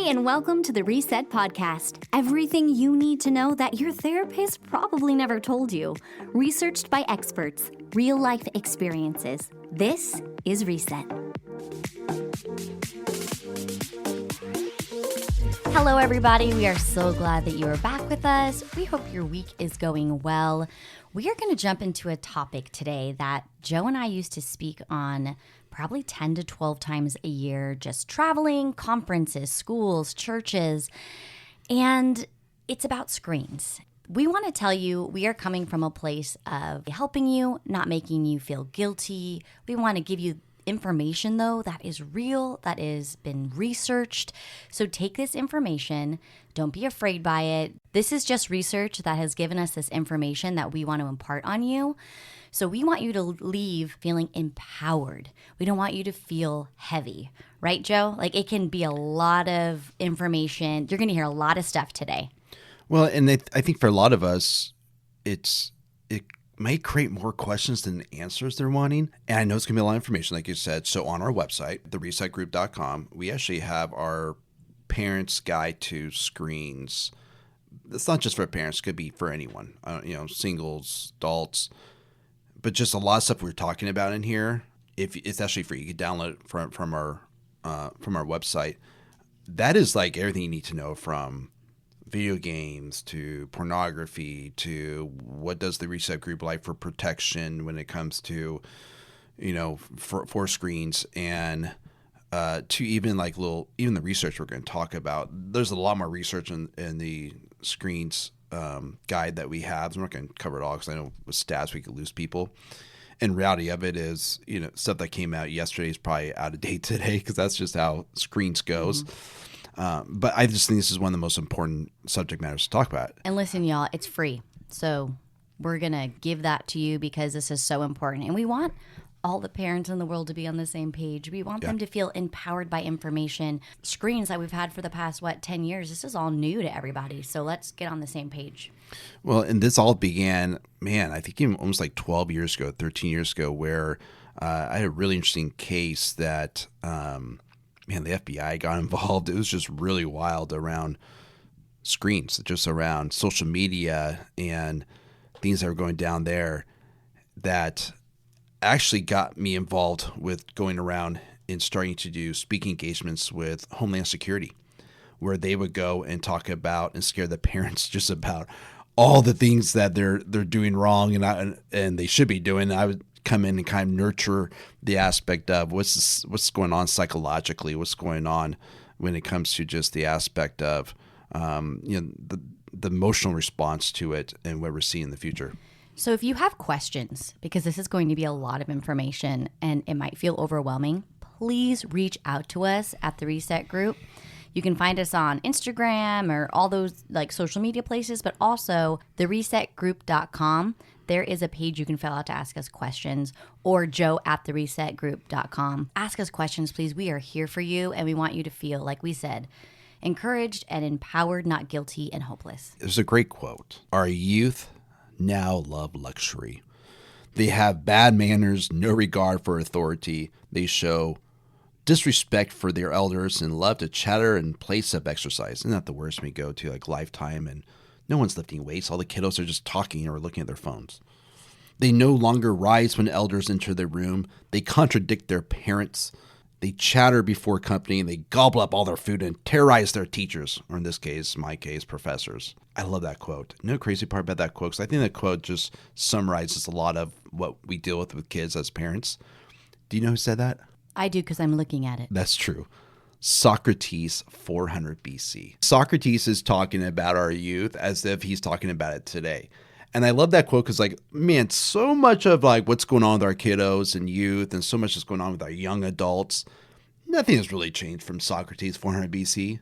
Hey, and welcome to the Reset Podcast. Everything you need to know that your therapist probably never told you. Researched by experts, real-life experiences. This is Reset. Hello, everybody. We are so glad that you are back with us. We hope your week is going well. We are going to jump into a topic today that Joe and I used to speak on probably 10 to 12 times a year, just traveling, conferences, schools, churches, and it's about screens. We want to tell you we are coming from a place of helping you, not making you feel guilty. We want to give you information, though, that is real, that has been researched. So take this information. Don't be afraid by it. This is just research that has given us this information that we want to impart on you. So we want you to leave feeling empowered. We don't want you to feel heavy. Right, Joe? Like, it can be a lot of information. You're going to hear a lot of stuff today. Well, and I think for a lot of us, it may create more questions than answers they're wanting. And I know it's going to be a lot of information, like you said. So on our website, theresetgroup.com, we actually have our parents' guide to screens. It's not just for parents. It could be for anyone, singles, adults. But just a lot of stuff we're talking about in here, if it's actually free, you can download it from our website. That is like everything you need to know, from video games to pornography to what does the Reset Group like for protection when it comes to, for screens, and to even the research we're going to talk about. There's a lot more research in the screens guide that we have. I'm not going to cover it all because I know with stats we could lose people. And reality of it is, stuff that came out yesterday is probably out of date today because that's just how screens goes. Mm-hmm. But I just think this is one of the most important subject matters to talk about. And listen, y'all, it's free. So we're going to give that to you because this is so important. And we want all the parents in the world to be on the same page. We want them to feel empowered by information. Screens that we've had for the past, 10 years, this is all new to everybody. So let's get on the same page. Well, and this all began, I think even almost like 12 years ago, 13 years ago, where I had a really interesting case that, the FBI got involved. It was just really wild around screens, just around social media and things that were going down there that actually got me involved with going around and starting to do speaking engagements with Homeland Security, where they would go and talk about and scare the parents just about all the things that they're doing wrong and they should be doing. I would come in and kind of nurture the aspect of what's going on psychologically, what's going on when it comes to just the aspect of the emotional response to it and what we're seeing in the future. So if you have questions, because this is going to be a lot of information and it might feel overwhelming, please reach out to us at the Reset Group. You can find us on Instagram or all those social media places, but also theresetgroup.com. There is a page you can fill out to ask us questions, or Joe at theresetgroup.com. Ask us questions, please. We are here for you, and we want you to feel, like we said, encouraged and empowered, not guilty and hopeless. There's a great quote. Our youth now love luxury. They have bad manners, no regard for authority. They show disrespect for their elders and love to chatter and play sub-exercise. Isn't that the worst when we go to Lifetime and no one's lifting weights? All the kiddos are just talking or looking at their phones. They no longer rise when elders enter the room. They contradict their parents. They chatter before company, and they gobble up all their food and terrorize their teachers, or in this case, my case, professors. I love that quote. You know the crazy part about that quote? Because I think that quote just summarizes a lot of what we deal with kids as parents. Do you know who said that? I do, because I'm looking at it. That's true. Socrates, 400 BC. Socrates is talking about our youth as if he's talking about it today. And I love that quote because, so much of what's going on with our kiddos and youth and so much is going on with our young adults, nothing has really changed from Socrates, 400 BC.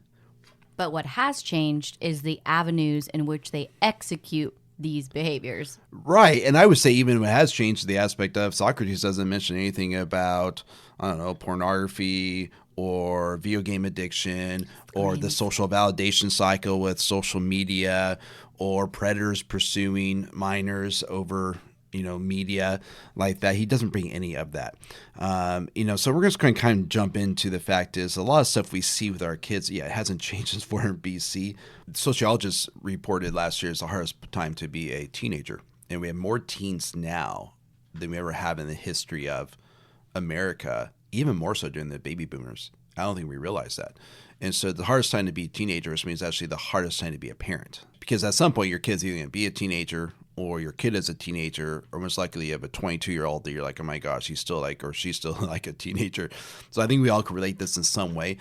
But what has changed is the avenues in which they execute these behaviors. Right. And I would say even what has changed the aspect of Socrates doesn't mention anything about, pornography or video game addiction or the social validation cycle with social media or predators pursuing minors over media like that. He doesn't bring any of that. So we're just going to kind of jump into the fact is a lot of stuff we see with our kids. Yeah, it hasn't changed since 400 BC. Sociologists reported last year is the hardest time to be a teenager. And we have more teens now than we ever have in the history of America, even more so during the baby boomers. I don't think we realize that. And so the hardest time to be a teenager means actually the hardest time to be a parent. Because at some point your kid's either going to be a teenager or your kid is a teenager, or most likely you have a 22-year-old that you're like, oh my gosh, he's still like, or she's still like a teenager. So I think we all can relate this in some way.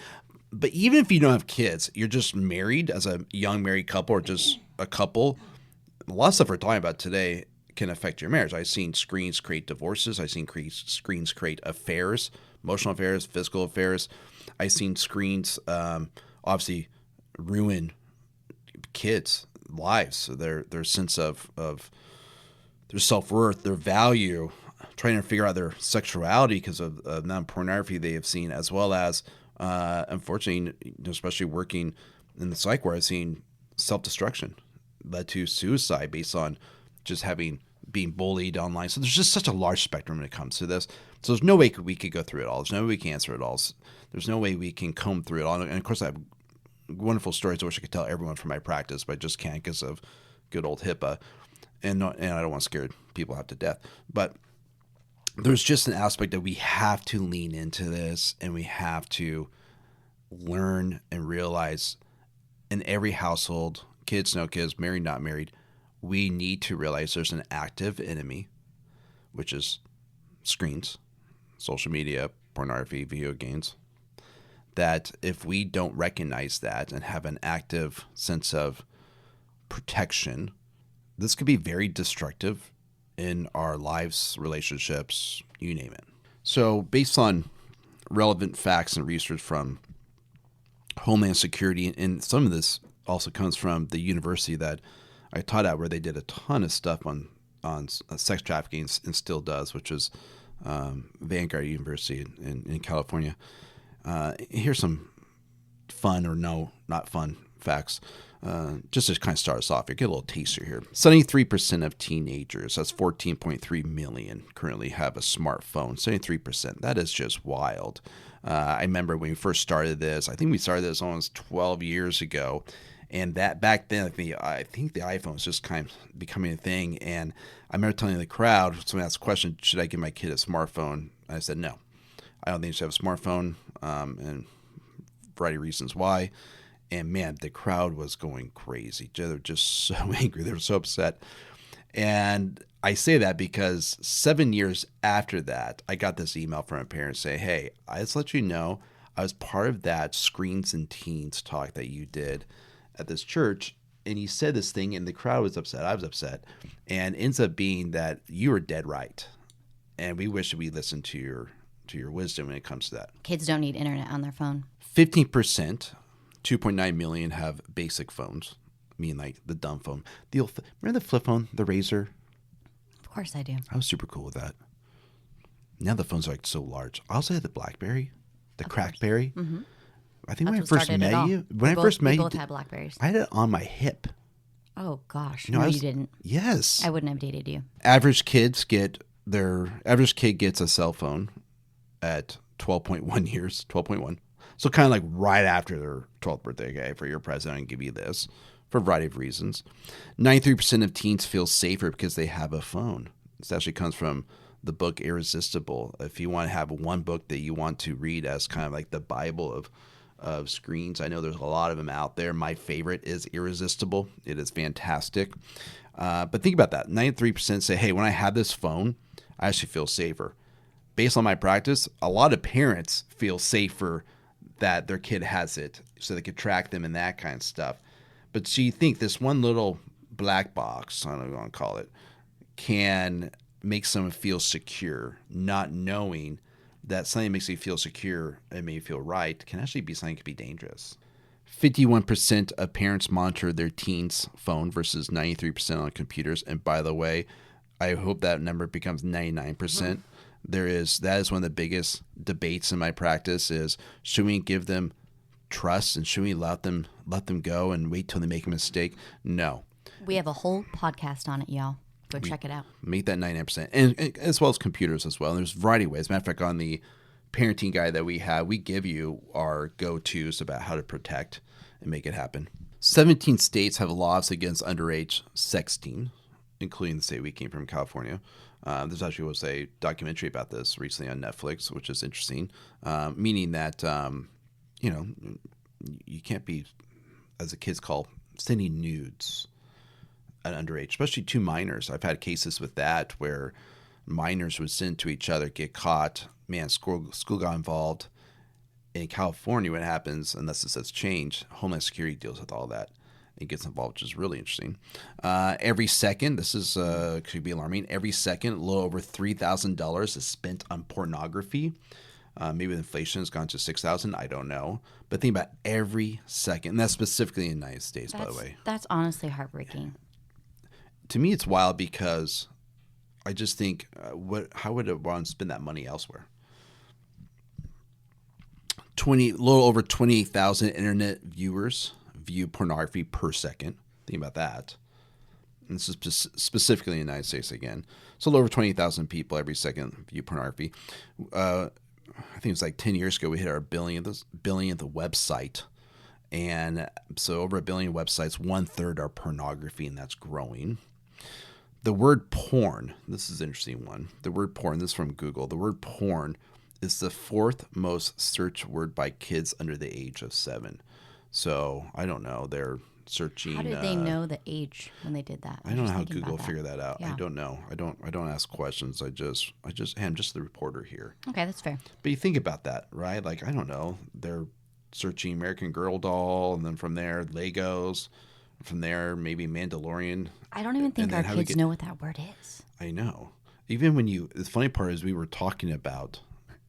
But even if you don't have kids, you're just married as a young married couple or just a couple, a lot of stuff we're talking about today can affect your marriage. I've seen screens create divorces. I've seen screens create affairs, emotional affairs, physical affairs. I've seen screens obviously ruin kids' lives, their sense of their self-worth, their value, trying to figure out their sexuality because of non-pornography they have seen, as well as, unfortunately, especially working in the psych ward, I've seen self-destruction led to suicide based on just being bullied online. So there's just such a large spectrum when it comes to this. So there's no way we could go through it all. There's no way we can answer it all. There's no way we can comb through it all. And of course, I have wonderful stories I wish I could tell everyone from my practice, but I just can't because of good old HIPAA. And I don't want to scare people half to death. But there's just an aspect that we have to lean into this, and we have to learn and realize in every household, kids, no kids, married, not married, we need to realize there's an active enemy, which is screens, social media, pornography, video games, that if we don't recognize that and have an active sense of protection, this could be very destructive in our lives, relationships, you name it. So based on relevant facts and research from Homeland Security, and some of this also comes from the university that I taught at, where they did a ton of stuff on sex trafficking and still does, which is Vanguard University in California. Here's some fun or no, not fun facts. Just to kind of start us off, you get a little taster here. 73% of teenagers, that's 14.3 million, currently have a smartphone. 73%. That is just wild. I remember when we first started this, I think we started this almost 12 years ago. And that back then, I think the iPhone was just kind of becoming a thing. And I remember telling the crowd, someone asked the question, should I give my kid a smartphone? I said, no, I don't think you should have a smartphone, and a variety of reasons why. And man, the crowd was going crazy. They were just so angry. They were so upset. And I say that because 7 years after that, I got this email from a parent saying, hey, I just let you know, I was part of that Screens and Teens talk that you did at this church, and you said this thing, and the crowd was upset. I was upset, and it ends up being that you were dead right, and we wish we listened to your wisdom when it comes to that. Kids don't need internet on their phone. 15%, 2.9 million have basic phones, meaning like the dumb phone. Remember the flip phone, the Razor? Of course I do. I was super cool with that. Now the phones are like so large. I also had the BlackBerry, the Crackberry. Mm-hmm. I think when I first met you, we both had Blackberries. I had it on my hip. Oh gosh, no, you didn't. Yes, I wouldn't have dated you. Average kid gets a cell phone at 12.1 years, 12.1. So kind of like right after their 12th birthday. Okay, for your present, and give you this for a variety of reasons. 93% of teens feel safer because they have a phone. This actually comes from the book Irresistible. If you want to have one book that you want to read as kind of like the Bible of screens, I know there's a lot of them out there. My favorite is Irresistible. It is fantastic. But think about that. 93% say, hey, when I have this phone, I actually feel safer. Based on my practice, a lot of parents feel safer that their kid has it so they could track them and that kind of stuff. But so you think this one little black box, I don't know what you want to call it, can make someone feel secure, not knowing that something makes you feel secure and make you feel right can actually be something that could be dangerous. 51% of parents monitor their teens' phone versus 93% on computers. And by the way, I hope that number becomes 99%. Mm-hmm. That is one of the biggest debates in my practice is, should we give them trust and should we let them go and wait till they make a mistake? No. We have a whole podcast on it, y'all. Go check it out. Make that 99%. And as well as computers as well. And there's a variety of ways. Matter of fact, on the parenting guide that we have, we give you our go-tos about how to protect and make it happen. 17 states have laws against underage sexting, including the state we came from, California. There's actually was a documentary about this recently on Netflix, which is interesting, meaning that, you can't be, as the kids call, sending nudes at underage, especially to minors. I've had cases with that where minors would send to each other, get caught. Man, school got involved. In California, what happens, unless it says change, Homeland Security deals with all that. It gets involved, which is really interesting. Every second, this is could be alarming. Every second, a little over $3,000 is spent on pornography. Maybe with inflation has gone to $6,000. I don't know. But think about every second. And that's specifically in the United States, by the way. That's honestly heartbreaking. To me, it's wild because I just think, how would it want to spend that money elsewhere? A little over 28,000 internet viewers view pornography per second. Think about that. And this is specifically in the United States again. So a little over 28,000 people every second view pornography. I think it was like 10 years ago we hit our billionth website. And so over 1 billion websites, 1/3 are pornography, and that's growing. The word porn, this is an interesting one. The word porn, this is from Google. The word porn is the 4th most searched word by kids under the age of 7. So I don't know. They're searching. How did they know the age when they did that? I don't know how Google figured that out. Yeah. I don't know. I don't ask questions. I'm just the reporter here. Okay, that's fair. But you think about that, right? Like, I don't know. They're searching American Girl doll, and then from there, Legos. From there, maybe Mandalorian. I don't even think our kids know what that word is. I know. Even when the funny part is we were talking about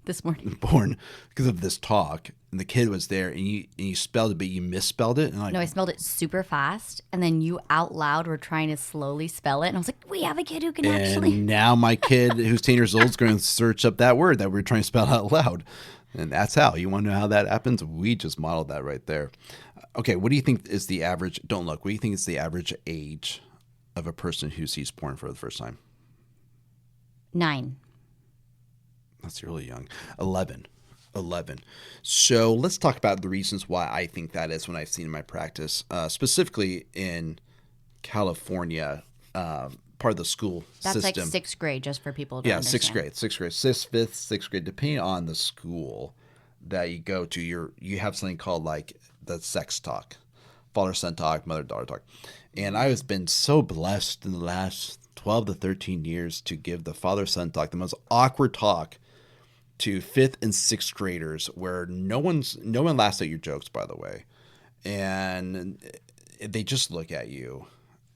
this morning porn because of this talk, and the kid was there, and you spelled it, but you misspelled it. And no, I spelled it super fast, and then you out loud were trying to slowly spell it, and I was like, we have a kid who can actually. And now my kid, who's 10 years old, is going to search up that word that we're trying to spell out loud. And that's how. You want to know how that happens? We just modeled that right there. Okay, what do you think is the average? Don't look. What do you think is the average age of a person who sees porn for the first time? 9. That's really young. 11. So let's talk about the reasons why I think that is when I've seen in my practice, specifically in California, part of the school system. That's like 6th grade, just for people to understand. 6th grade. 6th, 5th, 6th grade, depending on the school that you go to. You have something called like the sex talk, father-son talk, mother-daughter talk. And I have been so blessed in the last 12 to 13 years to give the father-son talk, the most awkward talk, to 5th and 6th graders, where no one laughs at your jokes, by the way, and they just look at you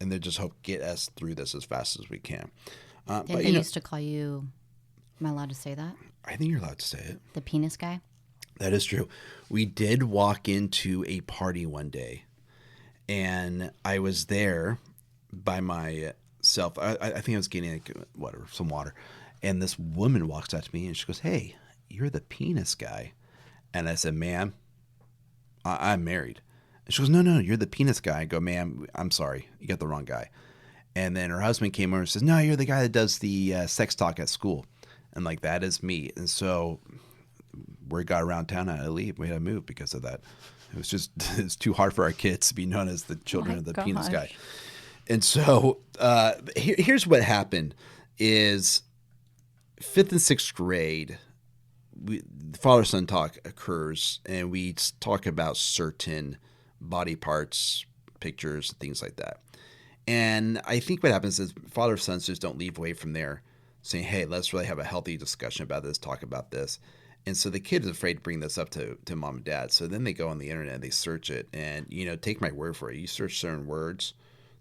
and they just hope get us through this as fast as we can. But they used to call you. Am I allowed to say that? I think you're allowed to say it. The penis guy. That is true. We did walk into a party one day, and I was there by myself. I think I was getting some water. And this woman walks up to me and she goes, "Hey, you're the penis guy." And I said, "Ma'am, I'm married." And she goes, No, you're the penis guy." I go, "Ma'am, I'm sorry. You got the wrong guy." And then her husband came over and says, "No, you're the guy that does the sex talk at school." And like, that is me. And so word got around town, I had to leave. We had to move because of that. It's too hard for our kids to be known as the children of the penis guy. And so here's what happened is 5th and 6th grade, the father-son talk occurs, and we talk about certain body parts, pictures, things like that. And I think what happens is father-sons just don't leave away from there saying, "Hey, let's really have a healthy discussion about this, talk about this." And so the kid is afraid to bring this up to mom and dad. So then they go on the internet and they search it. And, take my word for it. You search certain words,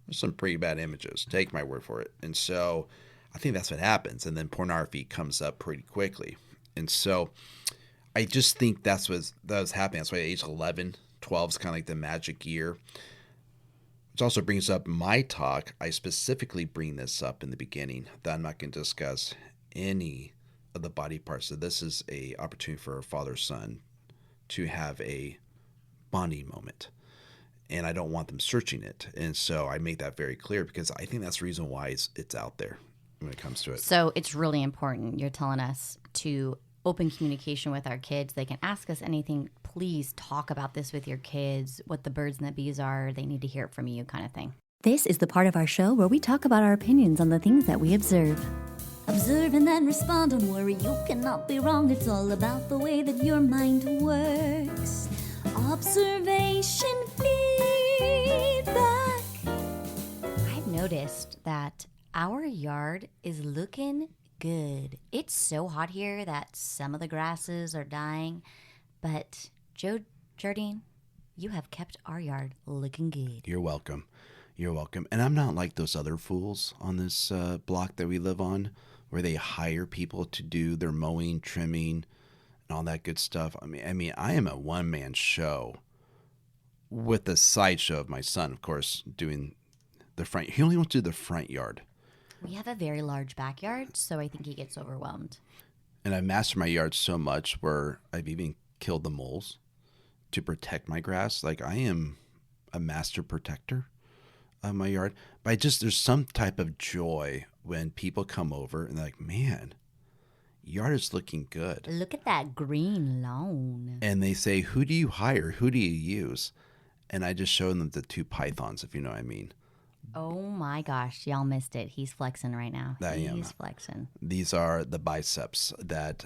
there's some pretty bad images. Take my word for it. And so I think that's what happens. And then pornography comes up pretty quickly. And so I just think that was happening. That's why age 11, 12 is kind of like the magic year. Which also brings up my talk. I specifically bring this up in the beginning that I'm not going to discuss any of the body parts. So this is a opportunity for a father-son to have a bonding moment. and I don't want them searching it. And so I make that very clear because I think that's the reason why it's out there when it comes to it. So it's really important. You're telling us to open communication with our kids. They can ask us anything. Please talk about this with your kids, what the birds and the bees are. They need to hear it from you, kind of thing. This is the part of our show where we talk about our opinions on the things that we observe. Observe and then respond, don't worry, you cannot be wrong. It's all about the way that your mind works. Observation feedback. I've noticed that our yard is looking good. It's so hot here that some of the grasses are dying, but Jardine, you have kept our yard looking good. You're welcome. You're welcome. And I'm not like those other fools on this block that we live on where they hire people to do their mowing, trimming, and all that good stuff. I mean, I am a one-man show with the sideshow of my son, of course, doing the front. He only wants to do the front yard. We have a very large backyard, so I think he gets overwhelmed. And I've mastered my yard so much where I've even killed the moles to protect my grass. Like, I am a master protector of my yard. But there's some type of joy when people come over and they're like, man, yard is looking good. Look at that green lawn. And they say, who do you hire? Who do you use? And I just show them the two pythons, if you know what I mean. Oh my gosh, y'all missed it. He's flexing right now. He's flexing. These are the biceps that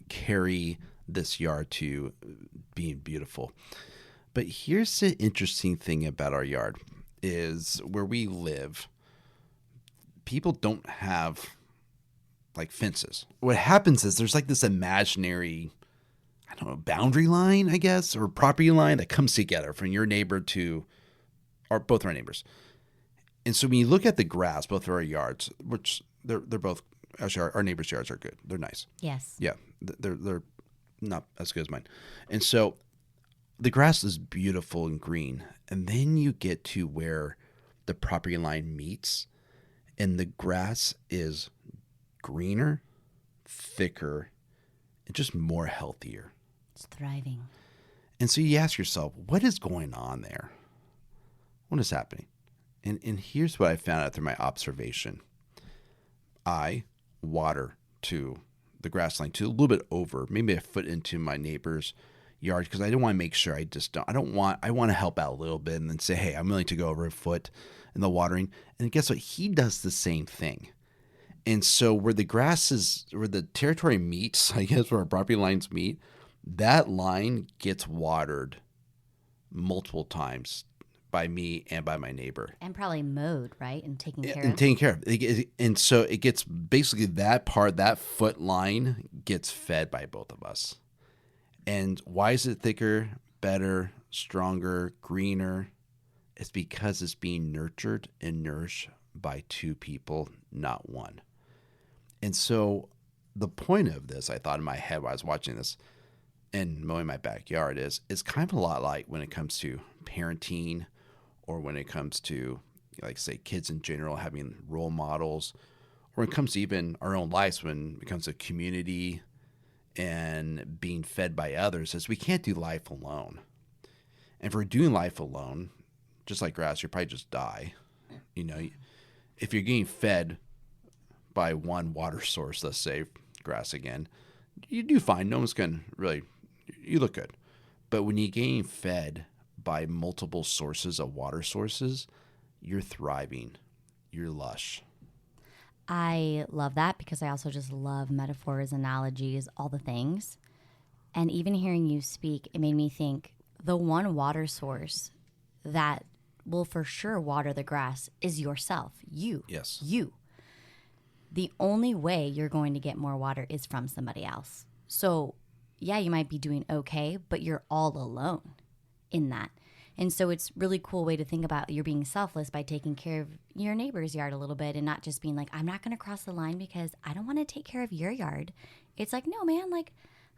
carry this yard to being beautiful. But here's the interesting thing about our yard is where we live, people don't have like fences. What happens is there's like this imaginary, I don't know, boundary line, I guess, or property line that comes together from your neighbor to both our neighbors. And so when you look at the grass, both of our yards, which they're both, actually our neighbors' yards are good. They're nice. Yes. Yeah. They're not as good as mine. And so the grass is beautiful and green. And then you get to where the property line meets and the grass is greener, thicker, and just more healthier. It's thriving. And so you ask yourself, what is going on there? What is happening? And here's what I found out through my observation. I water to the grass line to a little bit over, maybe a foot into my neighbor's yard because I don't want to make sure I want to help out a little bit and then say, hey, I'm willing to go over a foot in the watering. And guess what? He does the same thing. And so where the territory meets, I guess where our property lines meet, that line gets watered multiple times by me and by my neighbor. And probably mowed, right? And taken care of. And taken care of. And so it gets basically that foot line gets fed by both of us. And why is it thicker, better, stronger, greener? It's because it's being nurtured and nourished by two people, not one. And so the point of this, I thought in my head while I was watching this and mowing my backyard is kind of a lot like when it comes to parenting or when it comes to, like, say, kids in general having role models, or when it comes to even our own lives when it comes to community and being fed by others, is we can't do life alone. And if we're doing life alone, just like grass, you'll probably just die. You know, if you're getting fed by one water source, let's say grass again, you do fine. No one's going to really, you look good. But when you're getting fed by multiple sources of water sources, you're thriving. You're lush. I love that because I also just love metaphors, analogies, all the things. And even hearing you speak, it made me think the one water source that will for sure water the grass is yourself. You. Yes. You. The only way you're going to get more water is from somebody else. So, yeah, you might be doing okay, but you're all alone in that. And so it's really cool way to think about you're being selfless by taking care of your neighbor's yard a little bit and not just being like, I'm not going to cross the line because I don't want to take care of your yard. It's like, no, man, like,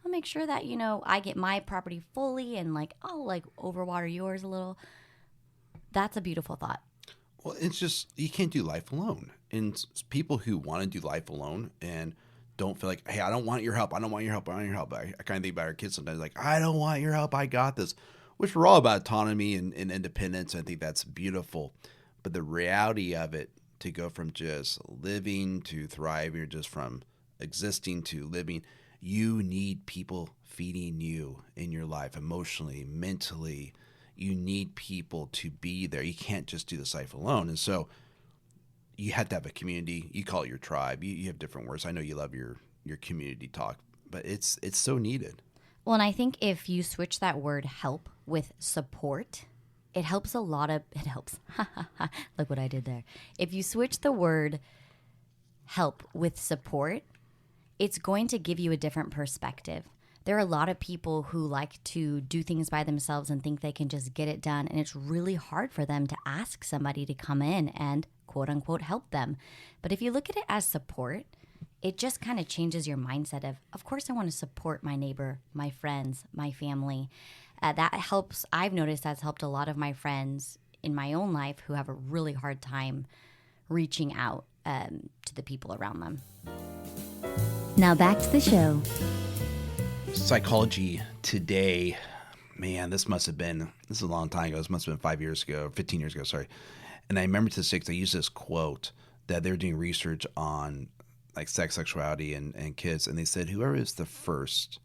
I'll make sure that, I get my property fully and like, I'll like overwater yours a little. That's a beautiful thought. Well, it's just, you can't do life alone. And people who want to do life alone and don't feel like, hey, I don't want your help. I don't want your help. I don't want your help. I kind of think about our kids sometimes like, I don't want your help. I got this. which we're all about autonomy and independence. I think that's beautiful. But the reality of it, to go from just living to thriving, or just from existing to living, you need people feeding you in your life emotionally, mentally. You need people to be there. You can't just do this life alone. And so you have to have a community. You call it your tribe. You have different words. I know you love your community talk, but it's so needed. Well, and I think if you switch that word help with support, it helps a lot of, it helps. Look what I did there. If you switch the word help with support, it's going to give you a different perspective. There are a lot of people who like to do things by themselves and think they can just get it done. And it's really hard for them to ask somebody to come in and quote unquote help them. But if you look at it as support, it just kind of changes your mindset of course I want to support my neighbor, my friends, my family. That helps. I've noticed that's helped a lot of my friends in my own life who have a really hard time reaching out to the people around them. Now back to the show. Psychology Today, man, this is a long time ago. This must have been 5 years ago, 15 years ago, sorry. And I remember to the 6th, they used this quote that they were doing research on like sex, sexuality, and kids. And they said, whoever is the first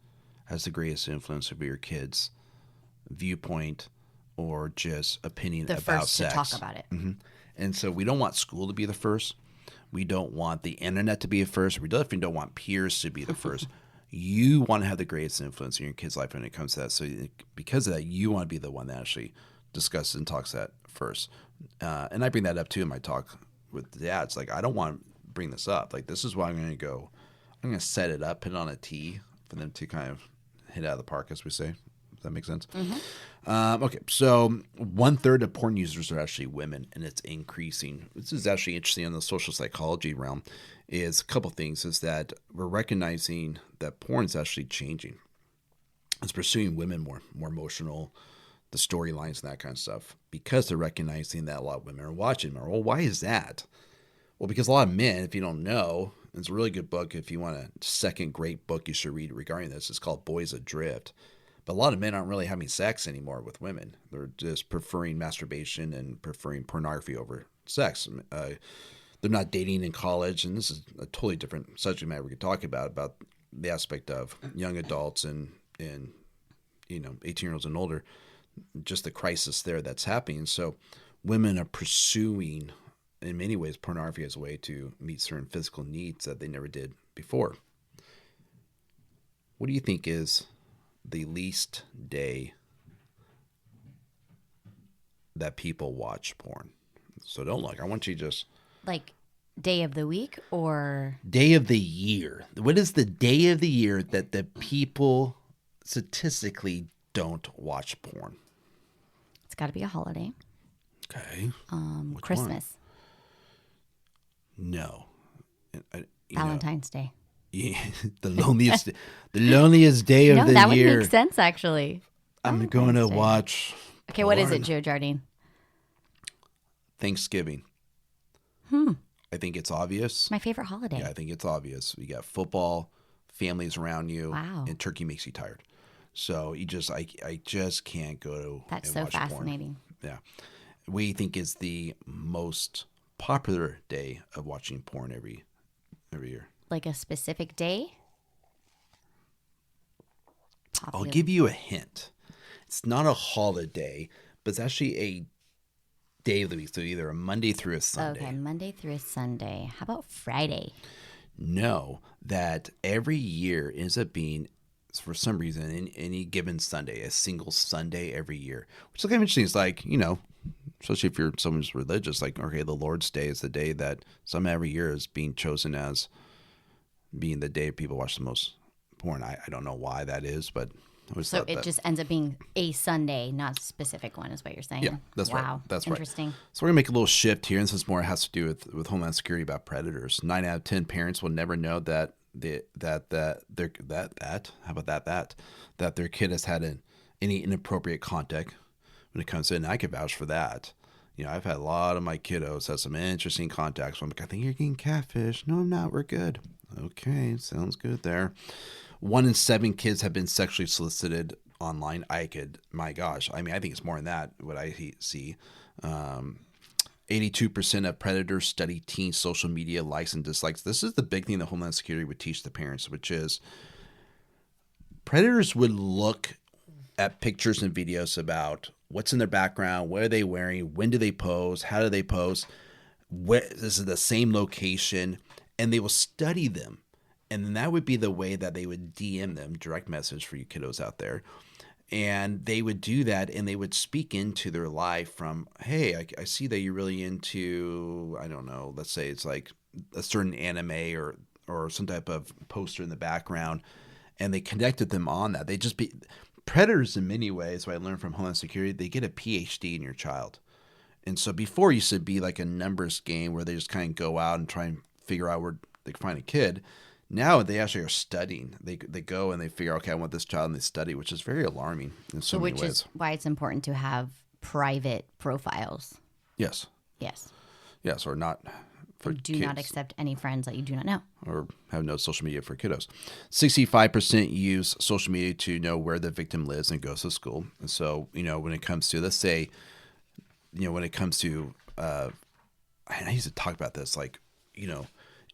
has the greatest influence over your kids' viewpoint or just opinion The about first sex. to talk about it. Mm-hmm. And so we don't want school to be the first. We don't want the internet to be the first. We definitely don't want peers to be the first. You want to have the greatest influence in your kid's life when it comes to that. So because of that, you want to be the one that actually discusses and talks that first. And I bring that up too in my talk with the dads. Like, I don't want to bring this up. Like, this is why I'm going to go. I'm going to set it up, put it on a tee for them to kind of hit out of the park, as we say. Does that make sense? Mm-hmm. Okay, so 1/3 of porn users are actually women, and it's increasing. This is actually interesting in the social psychology realm. Is a couple things is that we're recognizing that porn is actually changing. It's pursuing women more emotional, the storylines and that kind of stuff, because they're recognizing that a lot of women are watching more. Well, why is that? Well, because a lot of men, if you don't know, it's a really good book. If you want a second great book you should read regarding this, it's called Boys Adrift. But a lot of men aren't really having sex anymore with women. They're just preferring masturbation and preferring pornography over sex. They're not dating in college, and this is a totally different subject matter we could talk about the aspect of young adults and 18-year-olds and older, just the crisis there that's happening. So women are pursuing, in many ways, pornography as a way to meet certain physical needs that they never did before. What do you think is the least day that people watch porn? So don't look. I want you to just... Like day of the week or? Day of the year. What is the day of the year that the people statistically don't watch porn? It's got to be a holiday. Okay. Christmas. One? No. Valentine's Day. Yeah, the loneliest day of No, the that year. would make sense, actually. I'm going to Valentine's Day. watch. Okay, what is porn. it, Joe Jardine? Thanksgiving. I think it's obvious. My favorite holiday. Yeah, I think it's obvious. You got football, families around you, Wow. and turkey makes you tired. So you just, I just can't go That's and so watch fascinating. porn. Yeah, we think is the most popular day of watching porn every year. Like a specific day? I'll give you a hint. It's not a holiday, but it's actually a day of the week. So either a Monday through a Sunday. Okay, Monday through a Sunday. How about Friday? No, that every year ends up being, for some reason, in any given Sunday, a single Sunday every year, which is kind of interesting. It's like, especially if you're someone who's religious, like, okay, the Lord's Day is the day that some every year is being chosen as being the day people watch the most porn. I don't know why that is, but I always So thought it that. just ends up being a Sunday, not a specific one, is what you're saying? Yeah, that's right. Wow. That's right. Interesting. So we're gonna make a little shift here, and this more has to do with Homeland Security about predators. 9 out of 10 parents will never know that their kid has had any inappropriate contact when it comes in. And I can vouch for that. I've had a lot of my kiddos have some interesting contacts. So I'm like, I think you're getting catfish. No, I'm not. We're good. Okay, sounds good there. 1 in 7 kids have been sexually solicited online, my gosh, I mean, I think it's more than that, what I see. 82% of predators study teen social media likes and dislikes. This is the big thing that Homeland Security would teach the parents, which is predators would look at pictures and videos about what's in their background, what are they wearing, when do they pose, how do they pose, this is the same location, and they will study them. And then that would be the way that they would DM them, direct message for you kiddos out there. And they would do that, and they would speak into their life from, hey, I see that you're really into, I don't know, let's say it's like a certain anime or some type of poster in the background, and they connected them on that. They just be predators in many ways. What I learned from Homeland Security, they get a PhD in your child. And so before it used to be like a numbers game where they just kind of go out and try and figure out where they can find a kid. Now they actually are studying. They go and they figure, okay, I want this child, and they study, which is very alarming in so many ways. Which is why it's important to have private profiles. Yes. Yes. Yes, or not for You do kids. not accept any friends that you do not know. Or have no social media for kiddos. 65% use social media to know where the victim lives and goes to school. And so, when it comes to, let's say, when it comes to, I used to talk about this, like,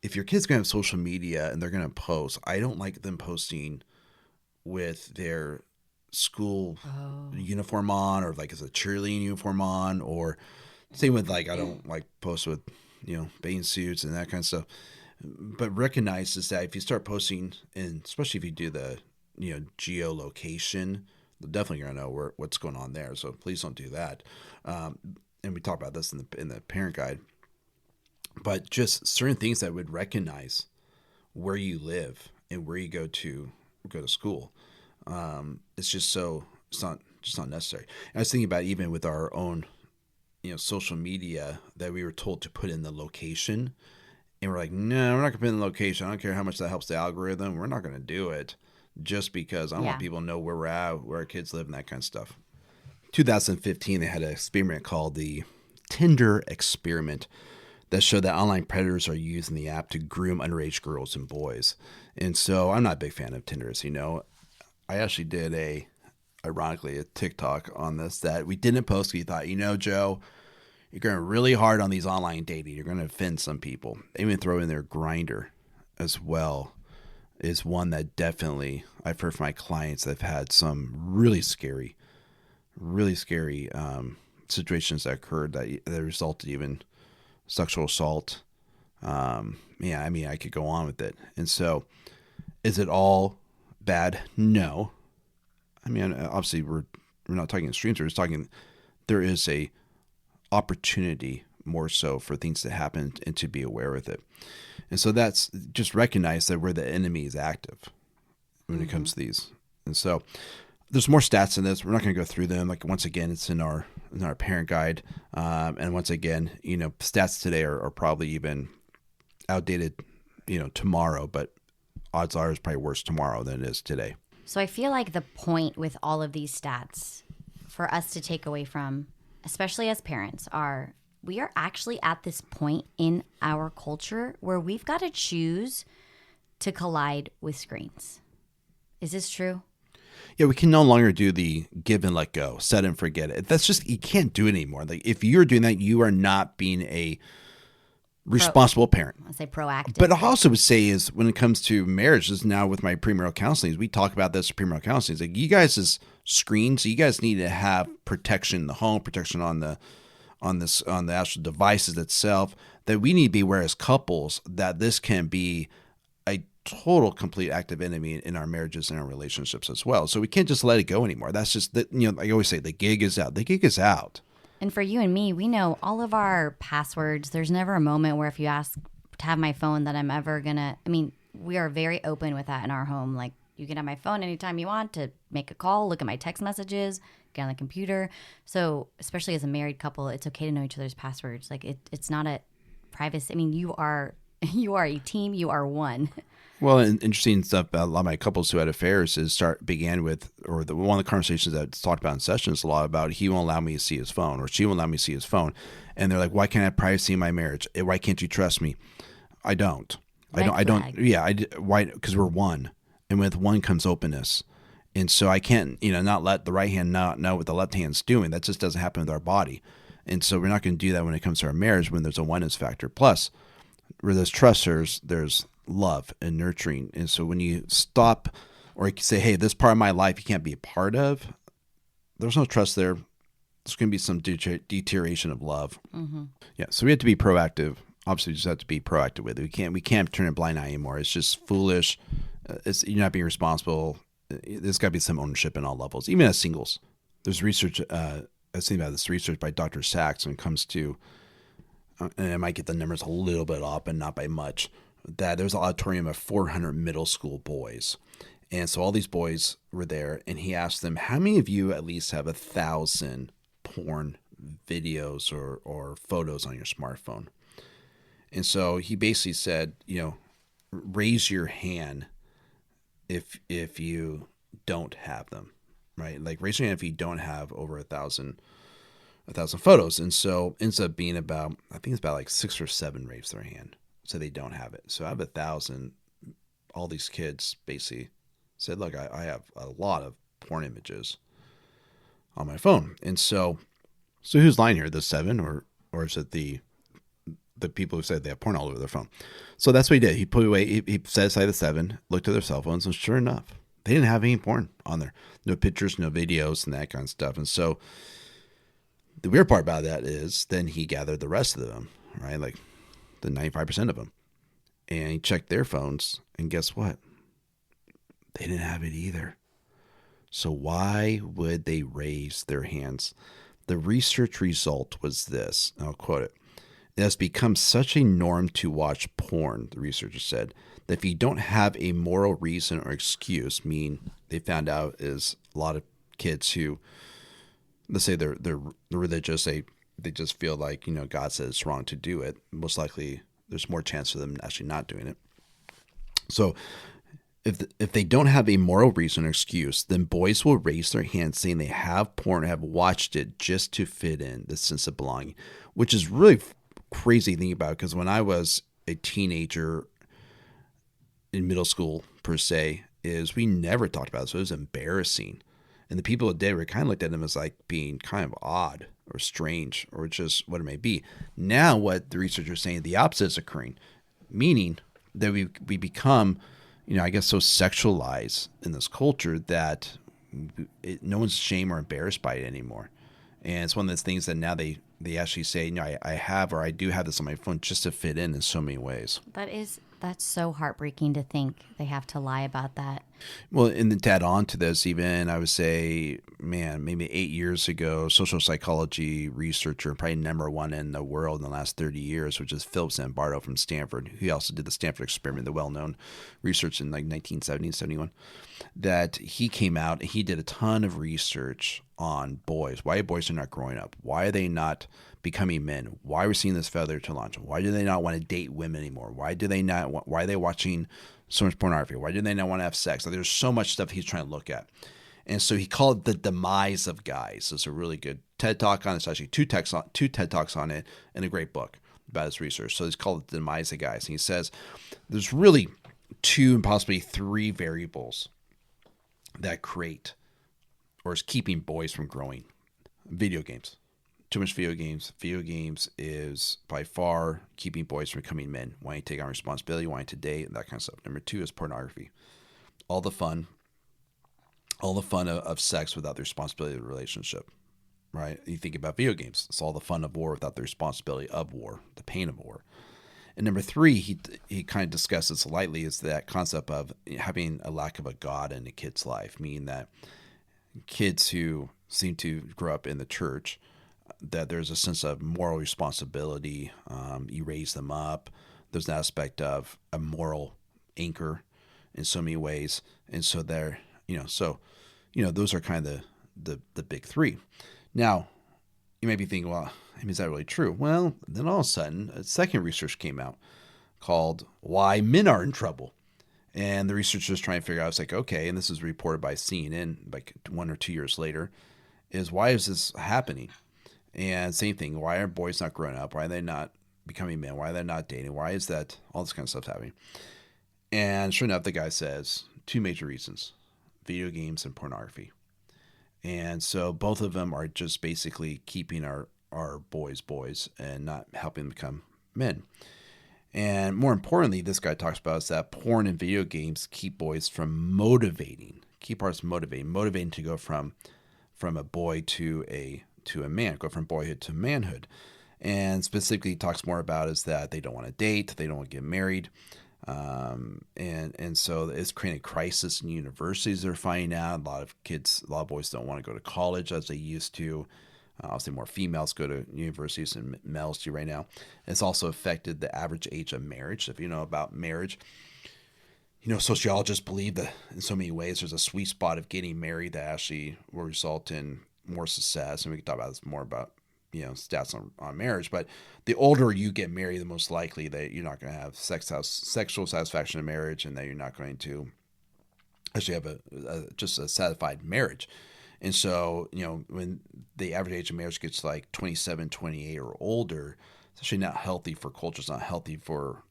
if your kid's going to have social media and they're going to post, I don't like them posting with their school uniform on, or like as a cheerleading uniform on, or same with like, I don't like post with, bathing suits and that kind of stuff. But recognize is that if you start posting, and especially if you do the, geolocation, they're definitely going to know what's going on there. So please don't do that. And we talk about this in the parent guide. But just certain things that would recognize where you live and where you go to school. It's just it's not necessary. And I was thinking about even with our own, social media, that we were told to put in the location, and we're like, no, we're not gonna put in the location. I don't care how much that helps the algorithm. We're not gonna do it just because I don't want people to know where we're at, where our kids live, and that kind of stuff. 2015, they had an experiment called the Tinder experiment that showed that online predators are using the app to groom underage girls and boys. And so I'm not a big fan of Tinder, as you know. I actually did ironically, a TikTok on this that we didn't post because we thought, Joe, you're going really hard on these online dating. You're going to offend some people. Even throw in their Grindr as well is one that definitely, I've heard from my clients that have had some really scary situations that occurred that resulted even sexual assault. I could go on with it. And so is it all bad? No. Obviously we're not talking extremes. We're just talking, there is a opportunity more so for things to happen and to be aware with it. And so that's just recognize that where the enemy is active when it comes to these. And so there's more stats in this. We're not going to go through them. Like, once again, it's in our parent guide. And once again, stats today are probably even outdated, tomorrow, but odds are it's probably worse tomorrow than it is today. So I feel like the point with all of these stats for us to take away from, especially as parents, we are actually at this point in our culture where we've got to choose to collide with screens. Is this true? Yeah, we can no longer do the give and let go, set and forget it. That's just, you can't do it anymore. Like, if you're doing that, you are not being a responsible parent. I say proactive. But I also would say is when it comes to marriages now with my premarital counseling, we talk about this premarital counseling. It's like, you guys as screens, you guys need to have protection in the home, protection on the actual devices itself, that we need to be aware as couples that this can be a total complete active enemy in our marriages and our relationships as well. So we can't just let it go anymore. That's just that, I always say the gig is out. The gig is out. And for you and me, we know all of our passwords. There's never a moment where if you ask to have my phone that I'm ever gonna, we are very open with that in our home. Like, you can have my phone anytime you want to make a call, look at my text messages, get on the computer. So especially as a married couple, it's okay to know each other's passwords. Like, it's not a privacy. You are a team. You are one. Well, and interesting stuff about a lot of my couples who had affairs began with, or one of the conversations that's talked about in sessions a lot about, he won't allow me to see his phone, or she won't allow me to see his phone. And they're like, why can't I have privacy in my marriage? Why can't you trust me? I don't. Red I don't. flag. Yeah. Why? Because we're one. And with one comes openness. And so I can't, not let the right hand not know what the left hand's doing. That just doesn't happen with our body. And so we're not going to do that when it comes to our marriage, when there's a oneness factor. Plus, where there's trust, there's love and nurturing. And so when you stop, or you can say, hey, this part of my life you can't be a part of, there's no trust there. There's going to be some deterioration of love. Mm-hmm. Yeah. So we have to be proactive. Obviously, we just have to be proactive with it. We can't turn a blind eye anymore. It's just foolish. You're not being responsible. There's got to be some ownership in all levels, even as singles. There's research. I was thinking about this research by Dr. Sachs when it comes to, and I might get the numbers a little bit off, but not by much, that there's an auditorium of 400 middle school boys. And so all these boys were there, and he asked them, how many of you at least have 1,000 porn videos or photos on your smartphone? And so he basically said, raise your hand if you don't have them, right? Like raise your hand if you don't have over 1,000 photos. And so it ends up being about, I think it's about like 6 or 7 raised their hand. So they don't have it. So out of 1,000, all these kids basically said, look, I have a lot of porn images on my phone. And so who's lying here? The 7 or is it the people who said they have porn all over their phone? So that's what he did. He put away, he set aside the 7, looked at their cell phones, and sure enough, they didn't have any porn on there. No pictures, no videos, and that kind of stuff. And so the weird part about that is then he gathered the rest of them, right? Like the 95% of them. And he checked their phones, and guess what? They didn't have it either. So why would they raise their hands? The research result was this. I'll quote it. It has become such a norm to watch porn, the researcher said, that if you don't have a moral reason or excuse, meaning they found out is a lot of kids who, let's say they're religious, they just feel like, God said it's wrong to do it. Most likely there's more chance of them actually not doing it. So if they don't have a moral reason or excuse, then boys will raise their hands saying they have porn or have watched it just to fit in, the sense of belonging, which is really crazy thing about it, because when I was a teenager in middle school per se, is we never talked about it, so it was embarrassing. And the people that did were kind of looked at them as like being kind of odd or strange or just what it may be. Now what the researchers are saying, the opposite is occurring, meaning that we become, I guess so sexualized in this culture that no one's ashamed or embarrassed by it anymore. And it's one of those things that now they actually say, I have, or I do have this on my phone just to fit in so many ways. That's so heartbreaking to think they have to lie about that. Well, and to add on to this, even I would say, maybe 8 years ago, social psychology researcher, probably number 1 in the world in the last 30 years, which is Philip Zimbardo from Stanford. He also did the Stanford experiment, the well-known research in like 1970, 71, that he came out and he did a ton of research on boys. Why boys are not growing up? Why are they not becoming men? Why are we seeing this feather to launch? Why do they not want to date women anymore? Why are they watching so much pornography? Why do they not want to have sex? Like, there's so much stuff he's trying to look at. And so he called it the demise of guys. It's a really good TED Talk on it. It's actually two TED Talks on it and a great book about his research. So he's called it the demise of guys. And he says there's really 2 and possibly 3 variables that create or is keeping boys from growing. Video games. Too much video games. Video games is by far keeping boys from becoming men, wanting to take on responsibility, wanting to date, and that kind of stuff. Number 2 is pornography. All the fun of sex without the responsibility of the relationship, right? You think about video games. It's all the fun of war without the responsibility of war, the pain of war. And number 3, he kind of discusses lightly, is that concept of having a lack of a God in a kid's life, meaning that kids who seem to grow up in the church, that there's a sense of moral responsibility. You raise them up. There's an aspect of a moral anchor in so many ways. And so they're, those are kind of the big 3. Now, you may be thinking, well, is that really true? Well, then all of a sudden, a second research came out called Why Men Are in Trouble. And the researchers trying to figure out, it's like, okay, and this is reported by CNN like 1 or 2 years later, is why is this happening? And same thing, why are boys not growing up? Why are they not becoming men? Why are they not dating? Why is that all this kind of stuff happening? And sure enough, the guy says 2 major reasons. video games and pornography. And so both of them are just basically keeping our boys and not helping them become men. And more importantly, this guy talks about is that porn and video games keep boys from motivating to go from a boy to a man, go from boyhood to manhood. And specifically, he talks more about is that they don't want to date, they don't want to get married. And so it's creating a crisis in universities. They're finding out a lot of boys don't want to go to college as they used to. Obviously, more females go to universities than males do right now. It's also affected the average age of marriage. If you know about marriage, sociologists believe that in so many ways there's a sweet spot of getting married that actually will result in more success. And we can talk about this more about stats on marriage, but the older you get married, the most likely that you're not going to have sexual satisfaction in marriage, and that you're not going to actually have just a satisfied marriage. And so, when the average age of marriage gets like 27, 28 or older, it's actually not healthy for culture. It's not healthy for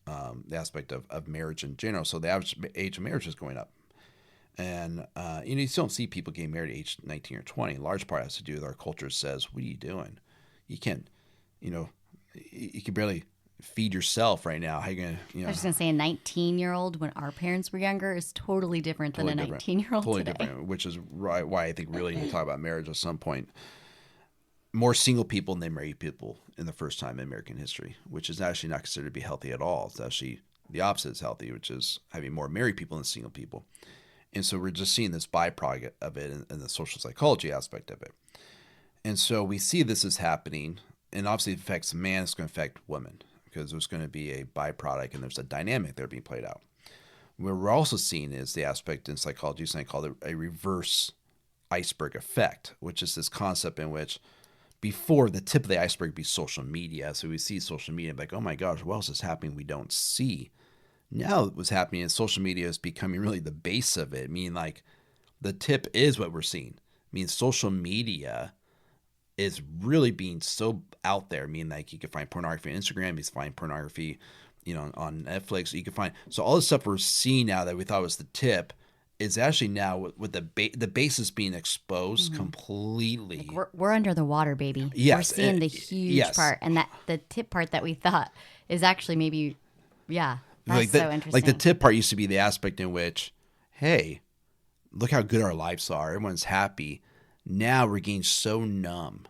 the aspect of marriage in general. So the average age of marriage is going up. And, you still don't see people getting married at age 19 or 20. In large part has to do with our culture says, what are you doing? You can't, you can barely feed yourself right now. How are you going to, I was just going to say a 19-year-old when our parents were younger is totally different than a 19-year-old totally today. Different, which is why I think really you talk about marriage at some point. More single people than married people in the first time in American history, which is actually not considered to be healthy at all. It's actually the opposite is healthy, which is having more married people than single people. And so we're just seeing this byproduct of it in the social psychology aspect of it. And so we see this is happening, and obviously it affects man, it's going to affect women, because there's going to be a byproduct and there's a dynamic there being played out. What we're also seeing is the aspect in psychology, something called a reverse iceberg effect, which is this concept in which before the tip of the iceberg would be social media. So we see social media like, oh my gosh, what else is happening we don't see? Now what's happening is social media is becoming really the base of it. Meaning like the tip is what we're seeing. Social media is really being so out there. Like you can find pornography on Instagram, you can find pornography, on Netflix. You can find, so all the stuff we're seeing now that we thought was the tip is actually now with the basis being exposed completely. Like we're under the water, baby. Yes, we're seeing the huge part, and that the tip part that we thought is actually maybe, yeah. That's so interesting. Like the tip part used to be the aspect in which, hey, look how good our lives are. Everyone's happy. Now we're getting so numb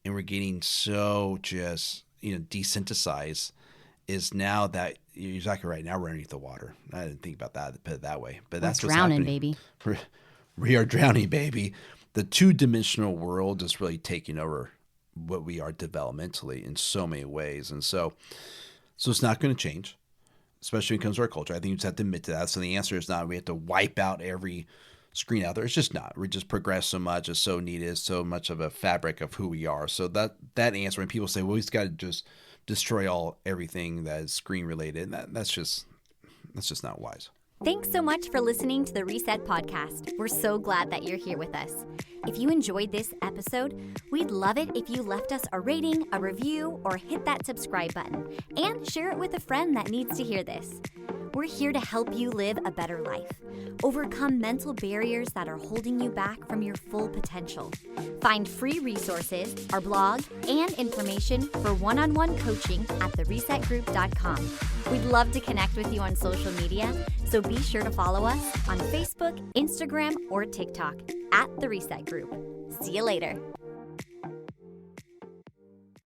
and we're getting so just, desensitized is now that you're exactly right. Now we're underneath the water. I didn't think about that, put it that way. But that's what's drowning, happening. baby. We are drowning, baby. The two-dimensional world is really taking over what we are developmentally in so many ways. And so it's not going to change. Especially when it comes to our culture. I think you just have to admit to that. So the answer is not we have to wipe out every screen out there. It's just not. We just progress so much. It's so needed. It's so much of a fabric of who we are. So that answer, when people say, well, we've got to just destroy everything that is screen related, that's just not wise. Thanks so much for listening to the Reset Podcast. We're so glad that you're here with us. If you enjoyed this episode, we'd love it if you left us a rating, a review, or hit that subscribe button. And share it with a friend that needs to hear this. We're here to help you live a better life. Overcome mental barriers that are holding you back from your full potential. Find free resources, our blog, and information for one-on-one coaching at theresetgroup.com. We'd love to connect with you on social media, so be sure to follow us on Facebook, Instagram, or TikTok at The Reset Group. See you later.